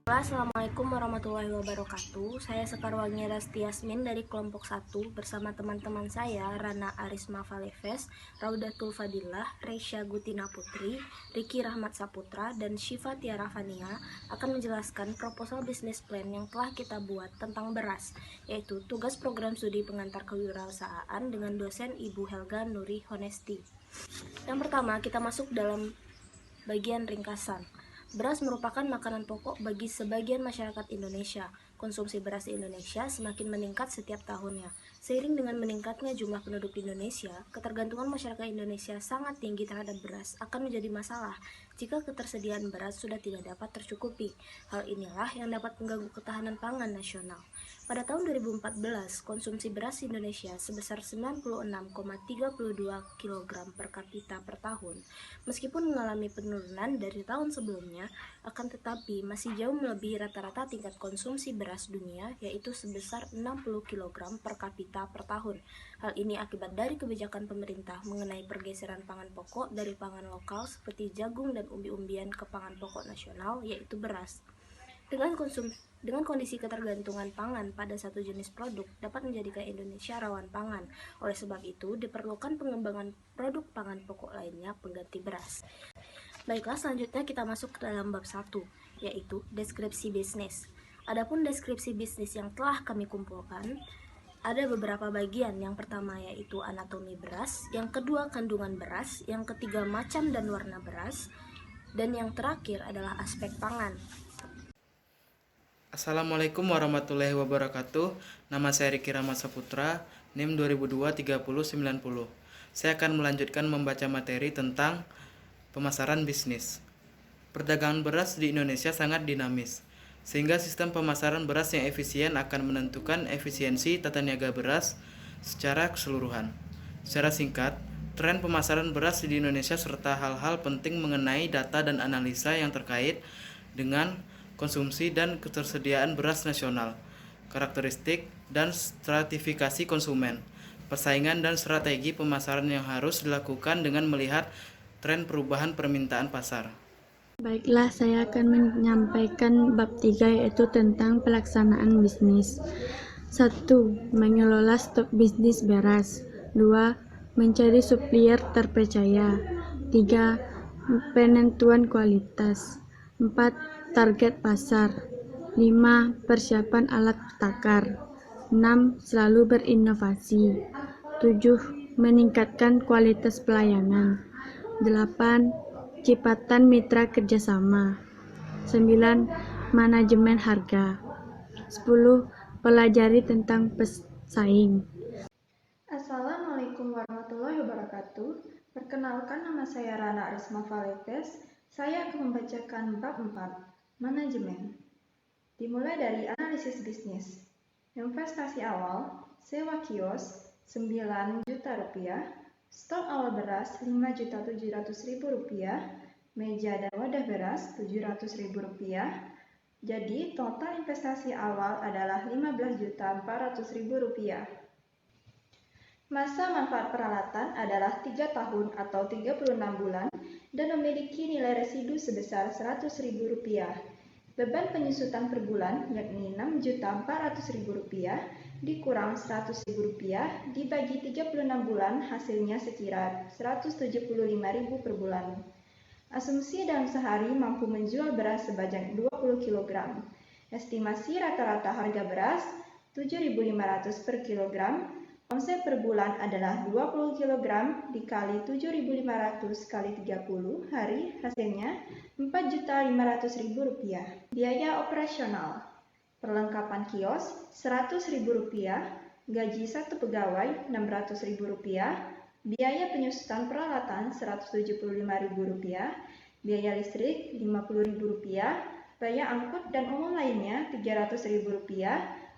Assalamualaikum warahmatullahi wabarakatuh. Saya Sekar Wangi Rasti Yasmin dari kelompok 1 bersama teman-teman saya Rana Arisma Valeves, Raudatul Fadilah, Reisha Gutina Putri, Riki Rahmat Saputra, dan Syifa Tiara Fania akan menjelaskan proposal bisnis plan yang telah kita buat tentang beras, yaitu tugas program studi pengantar kewirausahaan dengan dosen Ibu Helga Nuri Honesti. Yang pertama, kita masuk dalam bagian ringkasan. Beras merupakan makanan pokok bagi sebagian masyarakat Indonesia. Konsumsi beras di Indonesia semakin meningkat setiap tahunnya. Seiring dengan meningkatnya jumlah penduduk di Indonesia, ketergantungan masyarakat Indonesia sangat tinggi terhadap beras akan menjadi masalah jika ketersediaan beras sudah tidak dapat tercukupi. Hal inilah yang dapat mengganggu ketahanan pangan nasional. Pada tahun 2014, konsumsi beras di Indonesia sebesar 96,32 kg per kapita per tahun. Meskipun mengalami penurunan dari tahun sebelumnya, akan tetapi masih jauh melebihi rata-rata tingkat konsumsi beras dunia, yaitu sebesar 60 kg per kapita per tahun. Hal ini akibat dari kebijakan pemerintah mengenai pergeseran pangan pokok dari pangan lokal seperti jagung dan umbi-umbian ke pangan pokok nasional, yaitu beras. Dengan kondisi ketergantungan pangan pada satu jenis produk dapat menjadikan Indonesia rawan pangan. Oleh sebab itu, diperlukan pengembangan produk pangan pokok lainnya pengganti beras. Baiklah, selanjutnya kita masuk ke dalam bab 1, yaitu deskripsi bisnis. Adapun deskripsi bisnis yang telah kami kumpulkan, ada beberapa bagian. Yang pertama yaitu anatomi beras, yang kedua kandungan beras, yang ketiga macam dan warna beras, dan yang terakhir adalah aspek pangan. Assalamualaikum warahmatullahi wabarakatuh. Nama saya Riki Rahmat Saputra, NIM 2002-3090. Saya akan melanjutkan membaca materi tentang pemasaran bisnis. Perdagangan beras di Indonesia sangat dinamis, sehingga sistem pemasaran beras yang efisien akan menentukan efisiensi tata niaga beras secara keseluruhan. Secara singkat, tren pemasaran beras di Indonesia serta hal-hal penting mengenai data dan analisa yang terkait dengan konsumsi dan ketersediaan beras nasional, karakteristik dan stratifikasi konsumen, persaingan dan strategi pemasaran yang harus dilakukan dengan melihat tren perubahan permintaan pasar. Baiklah, saya akan menyampaikan bab 3 yaitu tentang pelaksanaan bisnis. 1. Mengelola stok bisnis beras. 2. Mencari supplier terpercaya. 3. Penentuan kualitas. 4. Target pasar. 5. Persiapan alat takar. 6. Selalu berinovasi. 7. Meningkatkan kualitas pelayanan. 8. Ciptaan mitra kerjasama. 9. Manajemen harga. 10. Pelajari tentang pesaing. Assalamualaikum warahmatullahi wabarakatuh. Perkenalkan, nama saya Rana Arisma Valeves. Saya akan membacakan bab 4, manajemen. Dimulai dari analisis bisnis. Investasi awal, sewa kios 9 juta rupiah, stok awal beras 5.700.000 rupiah, meja dan wadah beras 700.000 rupiah. Jadi total investasi awal adalah 15.400.000 rupiah. Masa manfaat peralatan adalah 3 tahun atau 36 bulan dan memiliki nilai residu sebesar Rp100.000. Beban penyusutan per bulan yakni Rp6.400.000 dikurang Rp100.000 dibagi 36 bulan, hasilnya sekira Rp175.000 per bulan. Asumsi dalam sehari mampu menjual beras sebanyak 20 kg. Estimasi rata-rata harga beras Rp7.500 per kilogram. Omset per bulan adalah 20 kg dikali 7.500 kali 30 hari, hasilnya Rp4.500.000. Biaya operasional. Perlengkapan kios Rp100.000, gaji 1 pegawai Rp600.000, biaya penyusutan peralatan Rp175.000, biaya listrik Rp50.000, biaya angkut dan umum lainnya Rp300.000.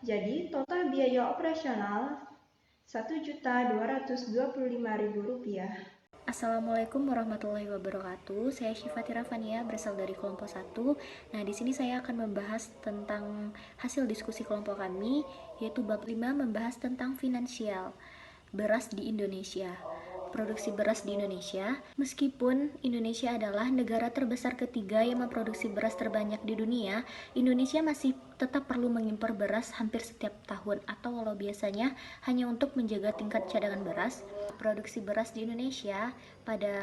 Jadi total biaya operasional Rp1.225.000. Assalamualaikum warahmatullahi wabarakatuh. Saya Syifa Tiara Fania, berasal dari kelompok 1. Nah, di sini saya akan membahas tentang hasil diskusi kelompok kami, yaitu bab 5 membahas tentang finansial beras di Indonesia. produksi beras di Indonesia. Meskipun Indonesia adalah negara terbesar ketiga yang memproduksi beras terbanyak di dunia, Indonesia masih tetap perlu mengimpor beras hampir setiap tahun, atau walau biasanya hanya untuk menjaga tingkat cadangan beras. Produksi beras di Indonesia pada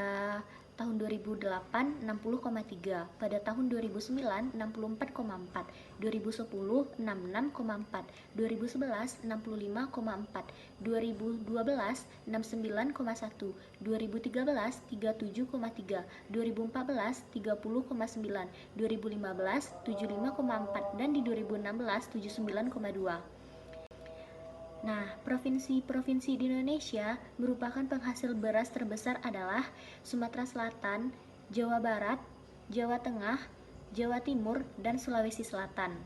tahun 2008 60,3, pada tahun 2009 64,4, 2010 66,4, 2011 65,4, 2012 69,1, 2013 37,3, 2014 30,9, 2015 75,4, dan di 2016 79,2. Nah, provinsi-provinsi di Indonesia merupakan penghasil beras terbesar adalah Sumatera Selatan, Jawa Barat, Jawa Tengah, Jawa Timur, dan Sulawesi Selatan.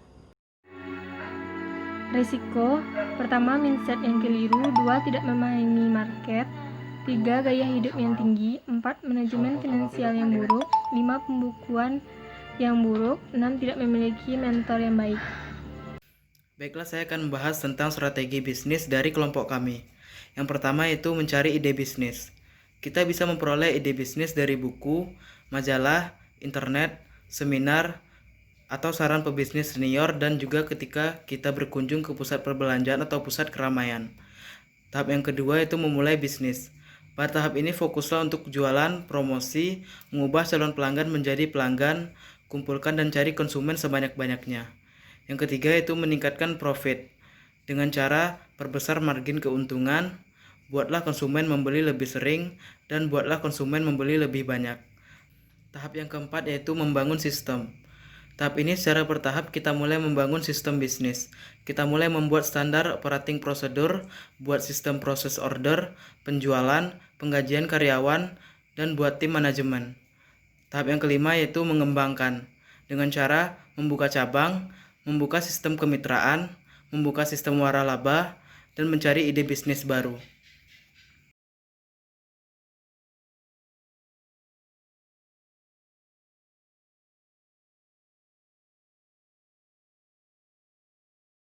Risiko: pertama, mindset yang keliru. 2, tidak memahami market. 3, gaya hidup yang tinggi. 4, manajemen finansial yang buruk. 5, pembukuan yang buruk. 6, tidak memiliki mentor yang baik. Baiklah, saya akan membahas tentang strategi bisnis dari kelompok kami. Yang pertama yaitu mencari ide bisnis. Kita bisa memperoleh ide bisnis dari buku, majalah, internet, seminar, atau saran pebisnis senior, dan juga ketika kita berkunjung ke pusat perbelanjaan atau pusat keramaian. Tahap yang kedua yaitu memulai bisnis. Pada tahap ini fokuslah untuk jualan, promosi, mengubah calon pelanggan menjadi pelanggan, kumpulkan dan cari konsumen sebanyak-banyaknya. Yang ketiga yaitu meningkatkan profit. Dengan cara perbesar margin keuntungan, buatlah konsumen membeli lebih sering, dan buatlah konsumen membeli lebih banyak. Tahap yang keempat yaitu membangun sistem. Tahap ini secara bertahap kita mulai membangun sistem bisnis. Kita mulai membuat standar operating procedure, buat sistem proses order, penjualan, penggajian karyawan, dan buat tim manajemen. Tahap yang kelima yaitu mengembangkan. Dengan cara membuka cabang, membuka sistem kemitraan, membuka sistem waralaba, dan mencari ide bisnis baru.